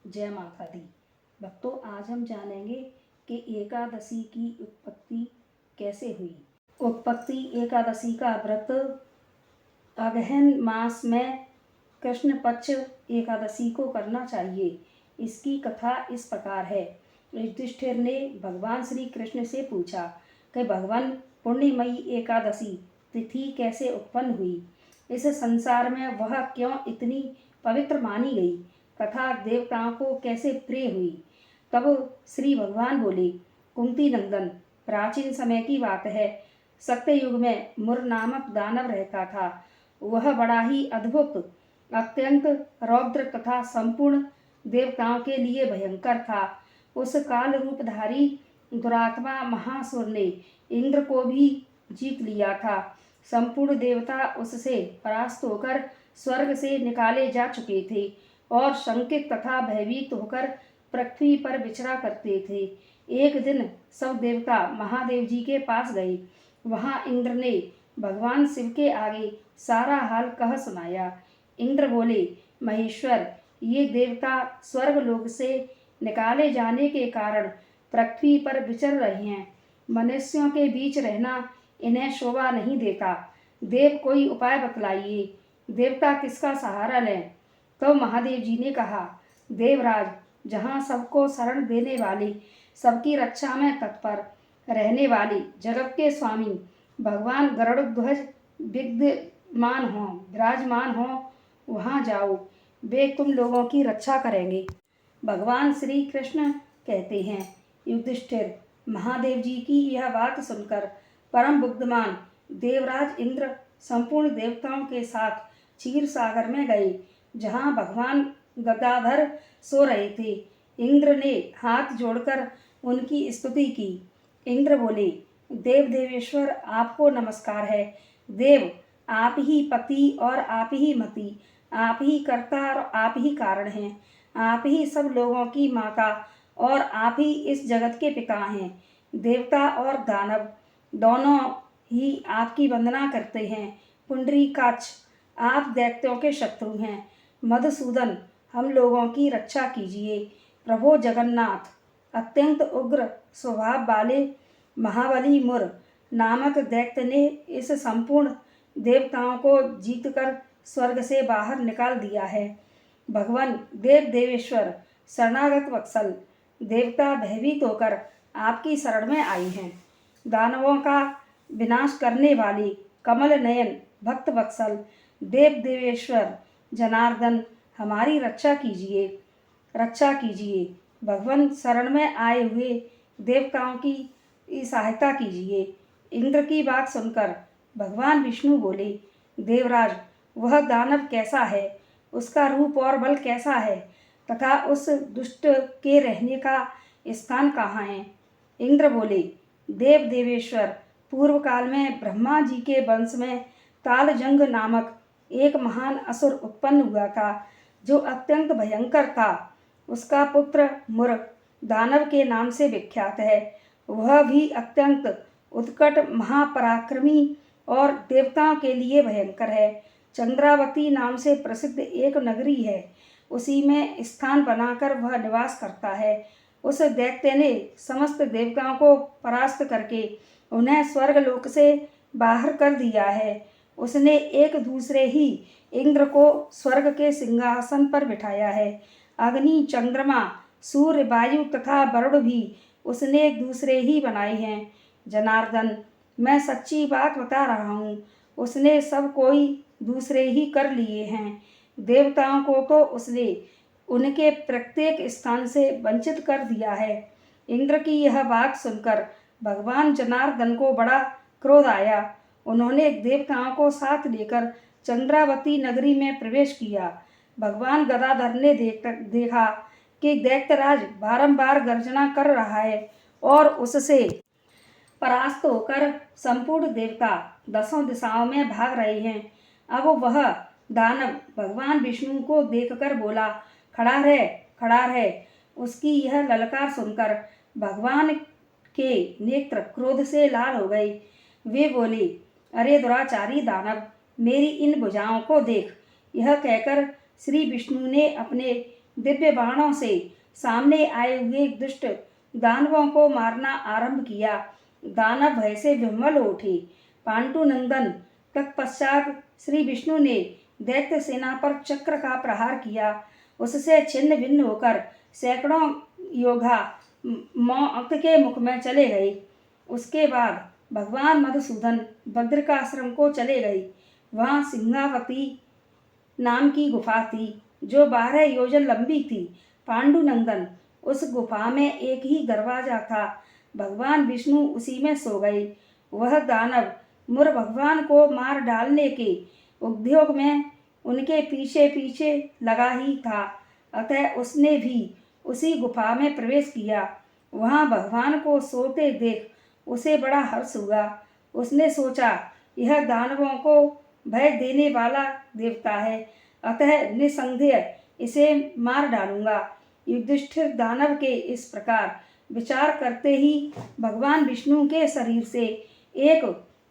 जय माता दी। भक्तों, आज हम जानेंगे कि एकादशी की उत्पत्ति कैसे हुई। उत्पत्ति एकादशी का व्रत अगहन मास में कृष्ण पक्ष एकादशी को करना चाहिए। इसकी कथा इस प्रकार है। युधिष्ठिर ने भगवान श्री कृष्ण से पूछा कि भगवान, पुण्यमयी एकादशी तिथि कैसे उत्पन्न हुई, इस संसार में वह क्यों इतनी पवित्र मानी गई तथा देवताओं को कैसे प्रिय हुई। तब श्री भगवान बोले, कुंती नंदन, प्राचीन समय की बात है। सत्ययुग में मुर नामक दानव रहता था। वह बड़ा ही अद्भुत, अत्यंत रौद्र तथा संपूर्ण देवताओं के लिए भयंकर था। उस काल रूपधारी दुरात्मा महासुर ने इंद्र को भी जीत लिया था। संपूर्ण देवता उससे परास्त होकर स्वर्ग से निकाले जा चुके थे और शंकित तथा भयभीत होकर पृथ्वी पर विचरा करते थे। एक दिन सब देवता महादेव जी के पास गए। वहां इंद्र ने भगवान शिव के आगे सारा हाल कह सुनाया। इंद्र बोले, महेश्वर, ये देवता स्वर्ग लोक से निकाले जाने के कारण पृथ्वी पर विचर रहे हैं। मनुष्यों के बीच रहना इन्हें शोभा नहीं देता। देव, कोई उपाय बतलाइए। देवता किसका सहारा लें। तो महादेव जी ने कहा, देवराज, जहाँ सबको शरण देने वाले, सबकी रक्षा में तत्पर रहने वाले जगत के स्वामी भगवान गरुड़ध्वज विराजमान हो, वहाँ जाओ। वे तुम लोगों की रक्षा करेंगे। भगवान श्री कृष्ण कहते हैं, युधिष्ठिर, महादेव जी की यह बात सुनकर परम बुद्धिमान देवराज इंद्र संपूर्ण देवताओं के साथ क्षीर सागर में गए, जहाँ भगवान गदाधर सो रहे थे। इंद्र ने हाथ जोड़कर उनकी स्तुति की। इंद्र बोले, देव देवेश्वर, आपको नमस्कार है। देव, आप ही पति और आप ही मति, आप ही कर्ता और आप ही कारण हैं। आप ही सब लोगों की माता और आप ही इस जगत के पिता हैं। देवता और दानव दोनों ही आपकी वंदना करते हैं। पुंडरीकाक्ष, आप दैत्यों के शत्रु हैं। मधुसूदन, हम लोगों की रक्षा कीजिए। प्रभो जगन्नाथ, अत्यंत उग्र स्वभाव वाले महाबली मुर नामक दैत्य ने इस संपूर्ण देवताओं को जीतकर स्वर्ग से बाहर निकाल दिया है। भगवान देव देवेश्वर, शरणागत वत्सल, देवता भयभीत होकर आपकी शरण में आए हैं। दानवों का विनाश करने वाले कमल नयन भक्त वत्सल देव देवेश्वर जनार्दन, हमारी रक्षा कीजिए। भगवान, शरण में आए हुए देवताओं की सहायता कीजिए। इंद्र की बात सुनकर भगवान विष्णु बोले, देवराज, वह दानव कैसा है, उसका रूप और बल कैसा है तथा उस दुष्ट के रहने का स्थान कहाँ है। इंद्र बोले, देव देवेश्वर, पूर्व काल में ब्रह्मा जी के वंश में तालजंग नामक एक महान असुर उत्पन्न हुआ था, जो अत्यंत भयंकर था। उसका पुत्र मुर दानव के नाम से विख्यात है। वह भी अत्यंत उत्कट, महापराक्रमी और देवताओं के लिए भयंकर है। चंद्रावती नाम से प्रसिद्ध एक नगरी है, उसी में स्थान बनाकर वह निवास करता है। उस दैत्य ने समस्त देवताओं को परास्त करके उन्हें स्वर्गलोक से बाहर कर दिया है। उसने एक दूसरे ही इंद्र को स्वर्ग के सिंहासन पर बिठाया है। अग्नि, चंद्रमा, सूर्य, वायु तथा वरुण भी उसने एक दूसरे ही बनाए हैं। जनार्दन, मैं सच्ची बात बता रहा हूँ, उसने सब कोई दूसरे ही कर लिए हैं। देवताओं को तो उसने उनके प्रत्येक स्थान से वंचित कर दिया है। इंद्र की यह बात सुनकर भगवान जनार्दन को बड़ा क्रोध आया। उन्होंने देवताओं को साथ लेकर चंद्रावती नगरी में प्रवेश किया। भगवान गदाधर ने देखा कि दैत्यराज बारंबार गर्जना कर रहा है और उससे परास्त होकर संपूर्ण देवता दसों दिशाओं में भाग रहे हैं। अब वह दानव भगवान विष्णु को देखकर बोला, खड़ा रह, खड़ा रह। उसकी यह ललकार सुनकर भगवान के नेत्र क्रोध से लाल हो गए। वे बोले, अरे दुराचारी दानव, मेरी इन भुजाओं को देख। यह कहकर श्री विष्णु ने अपने दिव्य बाणों से सामने आए हुए दुष्ट दानवों को मारना आरंभ किया। दानव भय से विह्वल हो उठे। पांडुनंदन तत्पश्चात श्री विष्णु ने दैत्य सेना पर चक्र का प्रहार किया। उससे छिन्न भिन्न होकर सैकड़ों योद्धा मौत के मुख में चले गए। उसके बाद भगवान मधुसूदन बद्रिकाश्रम को चले गए। वहाँ सिंहावती नाम की गुफा थी जो 12 योजन लंबी थी। पांडुनंदन उस गुफा में एक ही दरवाजा था। भगवान विष्णु उसी में सो गए। वह दानव मुर भगवान को मार डालने के उद्योग में उनके पीछे पीछे लगा ही था। अतः उसने भी उसी गुफा में प्रवेश किया। वहाँ भगवान को सोते देख उसे बड़ा हर्ष हुआ। उसने सोचा, यह दानवों को भय देने वाला देवता है, अतः निसंदेह इसे मार डालूंगा। युधिष्ठिर दानव के इस प्रकार विचार करते ही भगवान विष्णु के शरीर से एक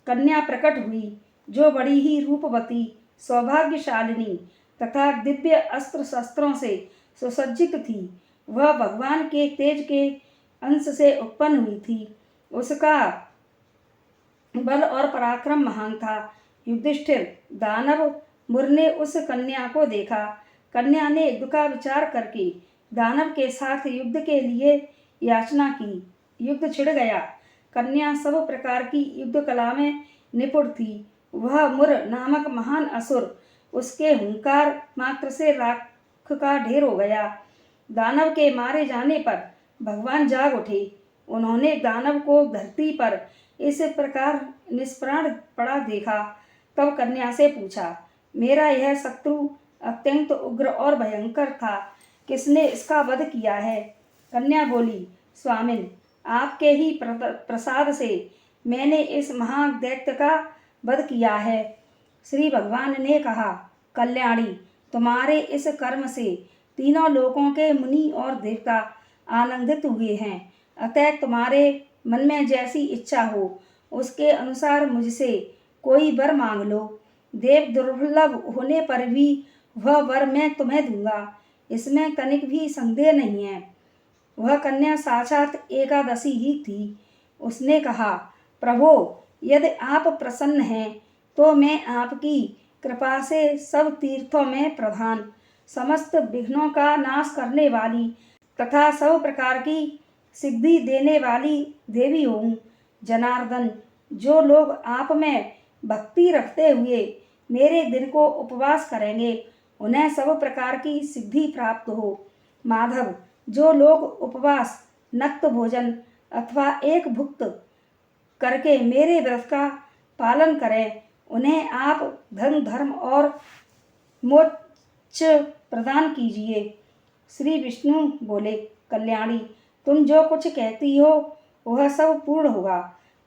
कन्या प्रकट हुई, जो बड़ी ही रूपवती, सौभाग्यशालिनी तथा दिव्य अस्त्र शस्त्रों से सुसज्जित थी। वह भगवान के तेज के अंश से उत्पन्न हुई थी। उसका बल और पराक्रम महान था। युधिष्ठिर दानव मुर ने उस कन्या को देखा। कन्या ने युद्ध का विचार करके दानव के साथ युद्ध के लिए याचना की। युद्ध छिड़ गया। कन्या सब प्रकार की युद्ध कला में निपुण थी। वह मुर नामक महान असुर उसके हुंकार मात्र से राख का ढेर हो गया। दानव के मारे जाने पर भगवान जाग उठे। उन्होंने दानव को धरती पर इस प्रकार निष्प्राण पड़ा देखा। तब कन्या से पूछा, मेरा यह शत्रु अत्यंत उग्र और भयंकर था, किसने इसका वध किया है? कन्या बोली, स्वामिन, आपके ही प्रसाद से मैंने इस महादैत्य का वध किया है। श्री भगवान ने कहा, कल्याणी, तुम्हारे इस कर्म से तीनों लोकों के मुनि और देवता आनंदित हुए हैं। अतः तुम्हारे मन में जैसी इच्छा हो उसके अनुसार मुझसे कोई वर मांग लो। देव दुर्लभ होने पर भी वह वर मैं तुम्हें दूंगा, इसमें तनिक भी संदेह नहीं है। वह कन्या साक्षात एकादशी ही थी। उसने कहा, प्रभो, यदि आप प्रसन्न हैं तो मैं आपकी कृपा से सब तीर्थों में प्रधान, समस्त विघ्नों का नाश करने वाली तथा सब प्रकार की सिद्धि देने वाली देवी हूँ। जनार्दन, जो लोग आप में भक्ति रखते हुए मेरे दिन को उपवास करेंगे उन्हें सब प्रकार की सिद्धि प्राप्त हो। माधव, जो लोग उपवास, नक्त भोजन अथवा एक भुक्त करके मेरे व्रत का पालन करें उन्हें आप धन, धर्म और मोक्ष प्रदान कीजिए। श्री विष्णु बोले, कल्याणी, तुम जो कुछ कहती हो वह सब पूर्ण होगा।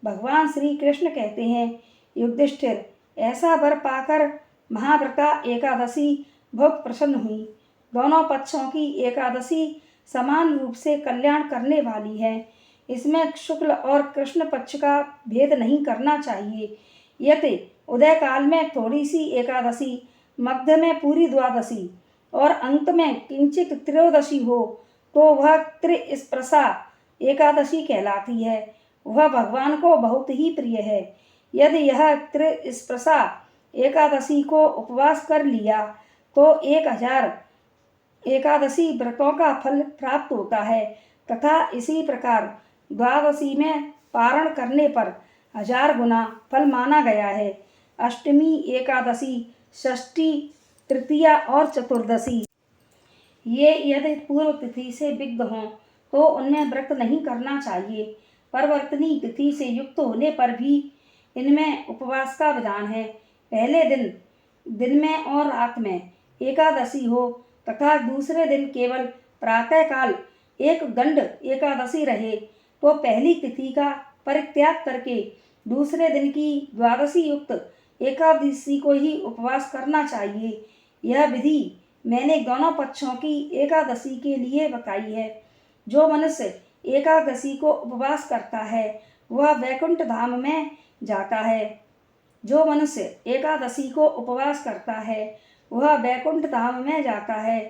भगवान श्री कृष्ण कहते हैं, युधिष्ठिर, ऐसा वर पाकर महाव्रता एकादशी बहुत प्रसन्न हुई। दोनों पक्षों की एकादशी समान रूप से कल्याण करने वाली है। इसमें शुक्ल और कृष्ण पक्ष का भेद नहीं करना चाहिए। यदि उदय काल में थोड़ी सी एकादशी, मध्य में पूरी द्वादशी और अंत में किंचित त्रयोदशी हो तो वह त्रिस्पर्शा एकादशी कहलाती है। वह भगवान को बहुत ही प्रिय है। यदि यह त्रिस्पर्शा एकादशी को उपवास कर लिया तो 1000 एकादशी व्रतों का फल प्राप्त होता है तथा इसी प्रकार द्वादशी में पारण करने पर 1000 गुना फल माना गया है। अष्टमी, एकादशी, षष्ठी, तृतीया और चतुर्दशी ये यदि पूर्व तिथि से विद्ध हों तो उनमें व्रत नहीं करना चाहिए। परिवर्तनी तिथि से युक्त होने पर भी इनमें उपवास का विधान है। पहले दिन में और रात में एकादशी हो तथा दूसरे दिन केवल प्रातःकाल एक दंड एकादशी रहे तो पहली तिथि का परित्याग करके दूसरे दिन की द्वादशी युक्त एकादशी को ही उपवास करना चाहिए। यह विधि मैंने दोनों पक्षों की एकादशी के लिए बताई है। जो मनुष्य एकादशी को उपवास करता है वह वैकुंठ धाम में जाता है। जो मनुष्य एकादशी को उपवास करता है वह वैकुंठ धाम में जाता है।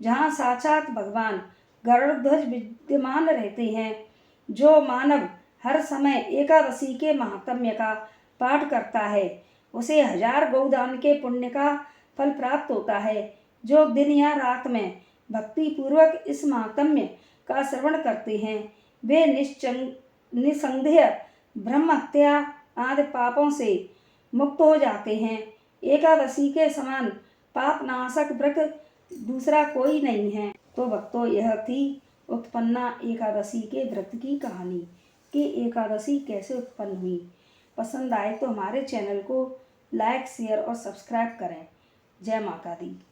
जहाँ साक्षात भगवान गरुड़ध्वज विद्यमान रहते हैं। जो मानव हर समय एकादशी के महात्म्य का पाठ करता है उसे 1000 गौदान के पुण्य का फल प्राप्त होता है। जो दिन या रात में भक्ति पूर्वक इस महात्म्य का श्रवण करते हैं वे निसंदेह ब्रह्म हत्या आदि पापों से मुक्त हो जाते हैं। एकादशी के समान पाप नाशक व्रत दूसरा कोई नहीं है। तो भक्तों, यह थी उत्पन्ना एकादशी के व्रत की कहानी कि एकादशी कैसे उत्पन्न हुई। पसंद आए तो हमारे चैनल को लाइक, शेयर और सब्सक्राइब करें। जय माता दी।